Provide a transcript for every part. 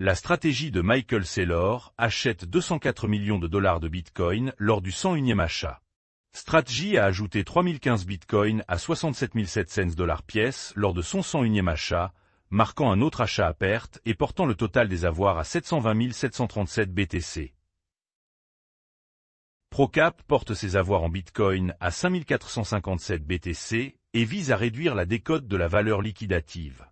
La stratégie de Michael Saylor achète 204 millions de dollars de Bitcoin lors du 101e achat. Strategy a ajouté 3015 Bitcoin à 67 700 dollars pièce lors de son 101e achat, marquant un autre achat à perte et portant le total des avoirs à 720 737 BTC. Procap porte ses avoirs en Bitcoin à 5457 BTC et vise à réduire la décote de la valeur liquidative.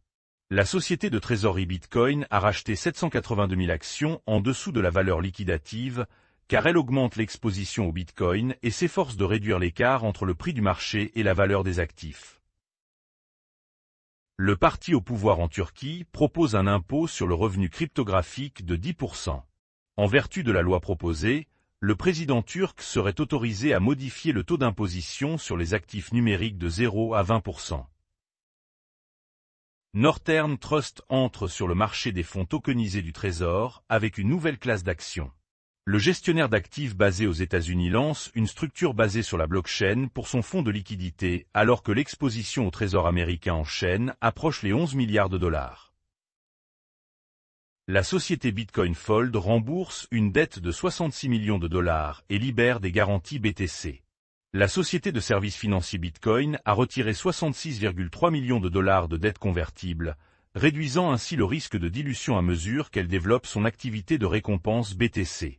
La société de trésorerie Bitcoin a racheté 782 000 actions en dessous de la valeur liquidative, car elle augmente l'exposition au Bitcoin et s'efforce de réduire l'écart entre le prix du marché et la valeur des actifs. Le parti au pouvoir en Turquie propose un impôt sur le revenu cryptographique de 10%. En vertu de la loi proposée, le président turc serait autorisé à modifier le taux d'imposition sur les actifs numériques de 0 à 20%. Northern Trust entre sur le marché des fonds tokenisés du Trésor avec une nouvelle classe d'actions. Le gestionnaire d'actifs basé aux États-Unis lance une structure basée sur la blockchain pour son fonds de liquidité alors que l'exposition au Trésor américain en chaîne approche les 11 milliards de dollars. La société Bitcoin Fold rembourse une dette de 66 millions de dollars et libère des garanties BTC. La société de services financiers Bitcoin a retiré 66,3 millions de dollars de dettes convertibles, réduisant ainsi le risque de dilution à mesure qu'elle développe son activité de récompense BTC.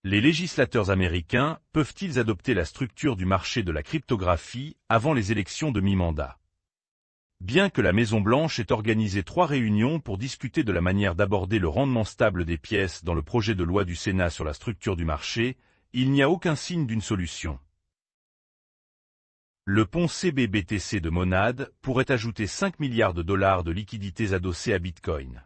Les législateurs américains peuvent-ils adopter la structure du marché de la cryptographie avant les élections de mi-mandat? Bien que la Maison-Blanche ait organisé 3 réunions pour discuter de la manière d'aborder le rendement stable des pièces dans le projet de loi du Sénat sur la structure du marché, il n'y a aucun signe d'une solution. Le pont CBBTC de Monad pourrait ajouter 5 milliards de dollars de liquidités adossées à Bitcoin.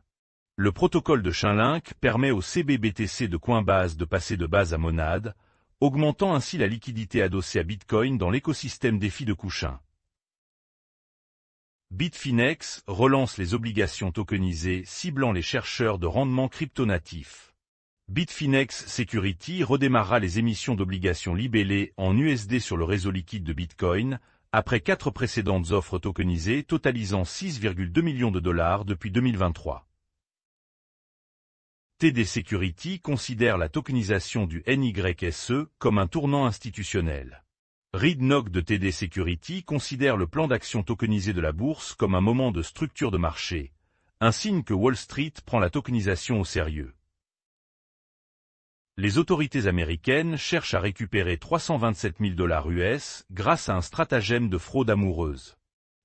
Le protocole de Chainlink permet au CBBTC de Coinbase de passer de Base à Monad, augmentant ainsi la liquidité adossée à Bitcoin dans l'écosystème DeFi de Cuchain. Bitfinex relance les obligations tokenisées ciblant les chercheurs de rendement crypto-natifs. Bitfinex Security redémarrera les émissions d'obligations libellées en USD sur le réseau liquide de Bitcoin, après 4 précédentes offres tokenisées totalisant 6,2 millions de dollars depuis 2023. TD Security considère la tokenisation du NYSE comme un tournant institutionnel. Reid Nock de TD Security considère le plan d'action tokenisé de la bourse comme un moment de structure de marché, un signe que Wall Street prend la tokenisation au sérieux. Les autorités américaines cherchent à récupérer 327 000 dollars US grâce à un stratagème de fraude amoureuse.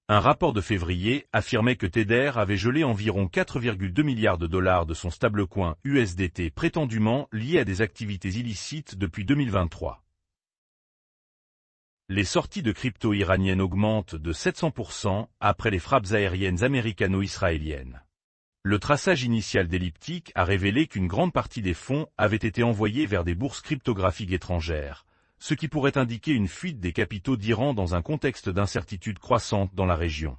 Un rapport de février affirmait que Tether avait gelé environ 4,2 milliards de dollars de son stablecoin USDT prétendument lié à des activités illicites depuis 2023. Les sorties de crypto iraniennes augmentent de 700% après les frappes aériennes américano-israéliennes. Le traçage initial d'Elliptic a révélé qu'une grande partie des fonds avaient été envoyés vers des bourses cryptographiques étrangères, ce qui pourrait indiquer une fuite des capitaux d'Iran dans un contexte d'incertitude croissante dans la région.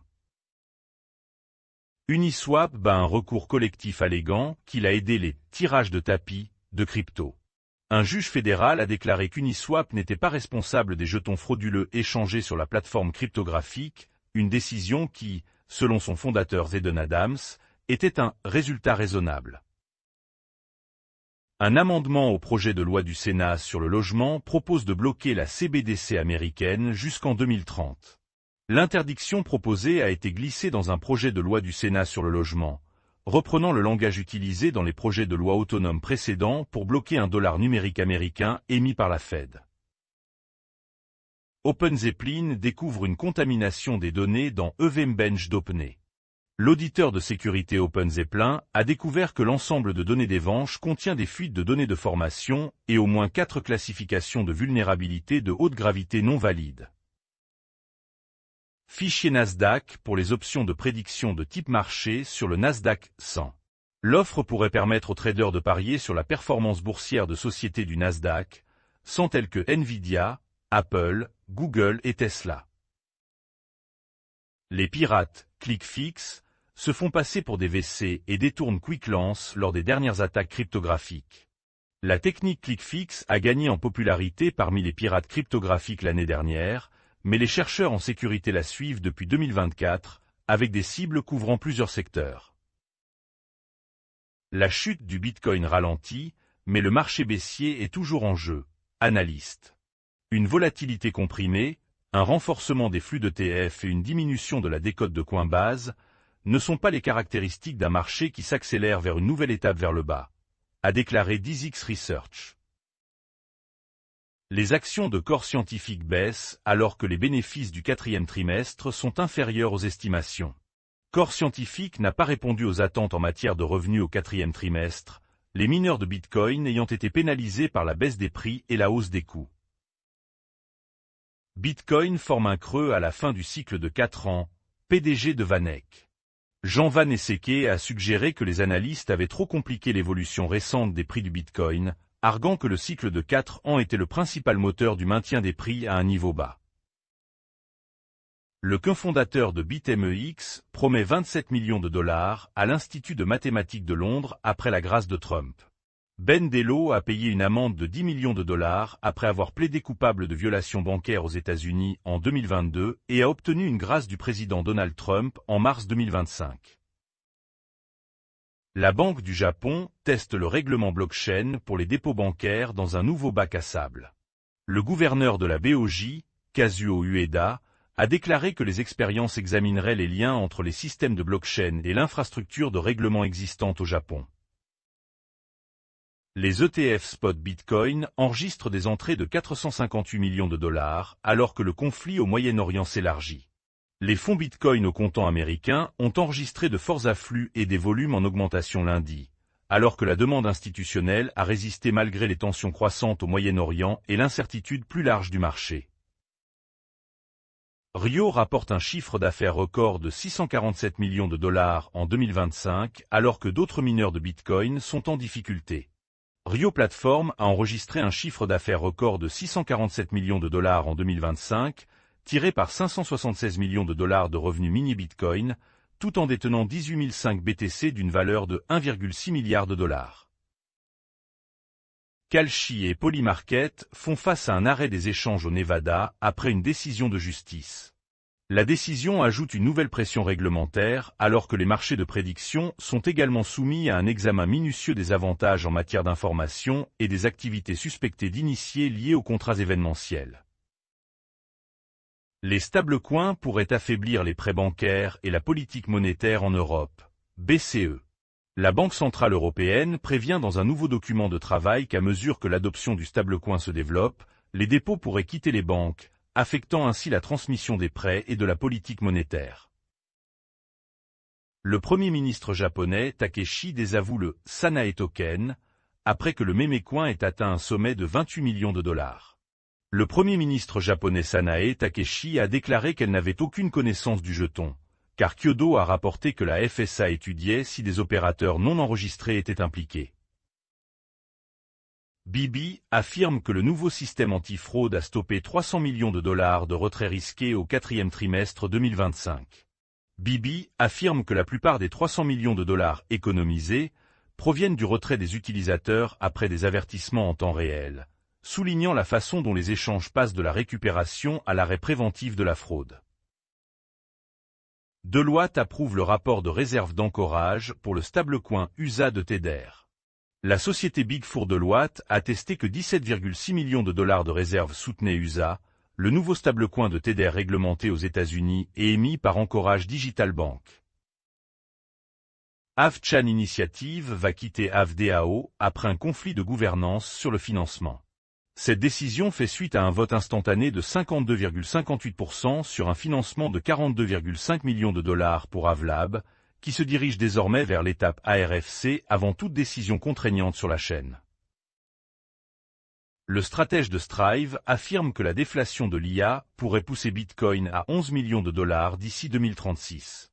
Uniswap bat un recours collectif alléguant qu'il a aidé les « tirages de tapis » de crypto. Un juge fédéral a déclaré qu'Uniswap n'était pas responsable des jetons frauduleux échangés sur la plateforme cryptographique, une décision qui, selon son fondateur Zedon Adams, était un résultat raisonnable. Un amendement au projet de loi du Sénat sur le logement propose de bloquer la CBDC américaine jusqu'en 2030. L'interdiction proposée a été glissée dans un projet de loi du Sénat sur le logement, reprenant le langage utilisé dans les projets de loi autonomes précédents pour bloquer un dollar numérique américain émis par la Fed. OpenZeppelin découvre une contamination des données dans EVMBench d'OpenAI. L'auditeur de sécurité OpenZeppelin a découvert que l'ensemble de données d'Evench contient des fuites de données de formation et au moins 4 classifications de vulnérabilité de haute gravité non valides. Fichier Nasdaq pour les options de prédiction de type marché sur le Nasdaq 100. L'offre pourrait permettre aux traders de parier sur la performance boursière de sociétés du Nasdaq, sans telles que Nvidia, Apple, Google et Tesla. Les pirates, ClickFix, se font passer pour des WC et détournent QuickLance lors des dernières attaques cryptographiques. La technique ClickFix a gagné en popularité parmi les pirates cryptographiques l'année dernière, mais les chercheurs en sécurité la suivent depuis 2024, avec des cibles couvrant plusieurs secteurs. La chute du Bitcoin ralentit, mais le marché baissier est toujours en jeu. Analyste. Une volatilité comprimée, un renforcement des flux d'ETF et une diminution de la décote de Coinbase ne sont pas les caractéristiques d'un marché qui s'accélère vers une nouvelle étape vers le bas, a déclaré Dizix Research. Les actions de Core Scientific baissent alors que les bénéfices du quatrième trimestre sont inférieurs aux estimations. Core Scientific n'a pas répondu aux attentes en matière de revenus au quatrième trimestre, les mineurs de Bitcoin ayant été pénalisés par la baisse des prix et la hausse des coûts. Bitcoin forme un creux à la fin du cycle de 4 ans, PDG de Vanek. Jean Van Esseke a suggéré que les analystes avaient trop compliqué l'évolution récente des prix du Bitcoin, arguant que le cycle de 4 ans était le principal moteur du maintien des prix à un niveau bas. Le cofondateur de BitMEX promet 27 millions de dollars à l'Institut de mathématiques de Londres après la grâce de Trump. Ben Dello a payé une amende de 10 millions de dollars après avoir plaidé coupable de violation bancaire aux États-Unis en 2022 et a obtenu une grâce du président Donald Trump en mars 2025. La Banque du Japon teste le règlement blockchain pour les dépôts bancaires dans un nouveau bac à sable. Le gouverneur de la BOJ, Kazuo Ueda, a déclaré que les expériences examineraient les liens entre les systèmes de blockchain et l'infrastructure de règlement existante au Japon. Les ETF spot Bitcoin enregistrent des entrées de 458 millions de dollars alors que le conflit au Moyen-Orient s'élargit. Les fonds Bitcoin au comptant américain ont enregistré de forts afflux et des volumes en augmentation lundi, alors que la demande institutionnelle a résisté malgré les tensions croissantes au Moyen-Orient et l'incertitude plus large du marché. Rio rapporte un chiffre d'affaires record de 647 millions de dollars en 2025 alors que d'autres mineurs de Bitcoin sont en difficulté. Rio Platform a enregistré un chiffre d'affaires record de 647 millions de dollars en 2025, tiré par 576 millions de dollars de revenus mini-Bitcoin, tout en détenant 18 005 BTC d'une valeur de 1,6 milliard de dollars. Kalshi et Polymarket font face à un arrêt des échanges au Nevada après une décision de justice. La décision ajoute une nouvelle pression réglementaire alors que les marchés de prédiction sont également soumis à un examen minutieux des avantages en matière d'information et des activités suspectées d'initiés liées aux contrats événementiels. Les stablecoins pourraient affaiblir les prêts bancaires et la politique monétaire en Europe. BCE. La Banque centrale européenne prévient dans un nouveau document de travail qu'à mesure que l'adoption du stablecoin se développe, les dépôts pourraient quitter les banques, affectant ainsi la transmission des prêts et de la politique monétaire. Le Premier ministre japonais Takeshi désavoue le Sanae Token, après que le mémécoin ait atteint un sommet de 28 millions de dollars. Le Premier ministre japonais Sanae Takeshi a déclaré qu'elle n'avait aucune connaissance du jeton, car Kyodo a rapporté que la FSA étudiait si des opérateurs non enregistrés étaient impliqués. Bibi affirme que le nouveau système antifraude a stoppé 300 millions de dollars de retraits risqués au quatrième trimestre 2025. Bibi affirme que la plupart des 300 millions de dollars économisés proviennent du retrait des utilisateurs après des avertissements en temps réel, soulignant la façon dont les échanges passent de la récupération à l'arrêt préventif de la fraude. Deloitte approuve le rapport de réserve d'anchorage pour le stablecoin USA de Tether. La société Big Four Deloitte a attesté que 17,6 millions de dollars de réserves soutenaient USA, le nouveau stablecoin de Tether réglementé aux États-Unis et émis par Anchorage Digital Bank. Avchan Initiative va quitter AVDAO après un conflit de gouvernance sur le financement. Cette décision fait suite à un vote instantané de 52,58% sur un financement de 42,5 millions de dollars pour Avlab, qui se dirige désormais vers l'étape ARFC avant toute décision contraignante sur la chaîne. Le stratège de Strive affirme que la déflation de l'IA pourrait pousser Bitcoin à 11 millions de dollars d'ici 2036.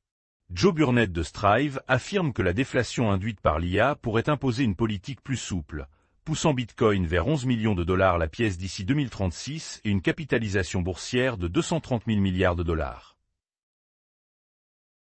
Joe Burnett de Strive affirme que la déflation induite par l'IA pourrait imposer une politique plus souple, poussant Bitcoin vers 11 millions de dollars la pièce d'ici 2036 et une capitalisation boursière de 230 000 milliards de dollars.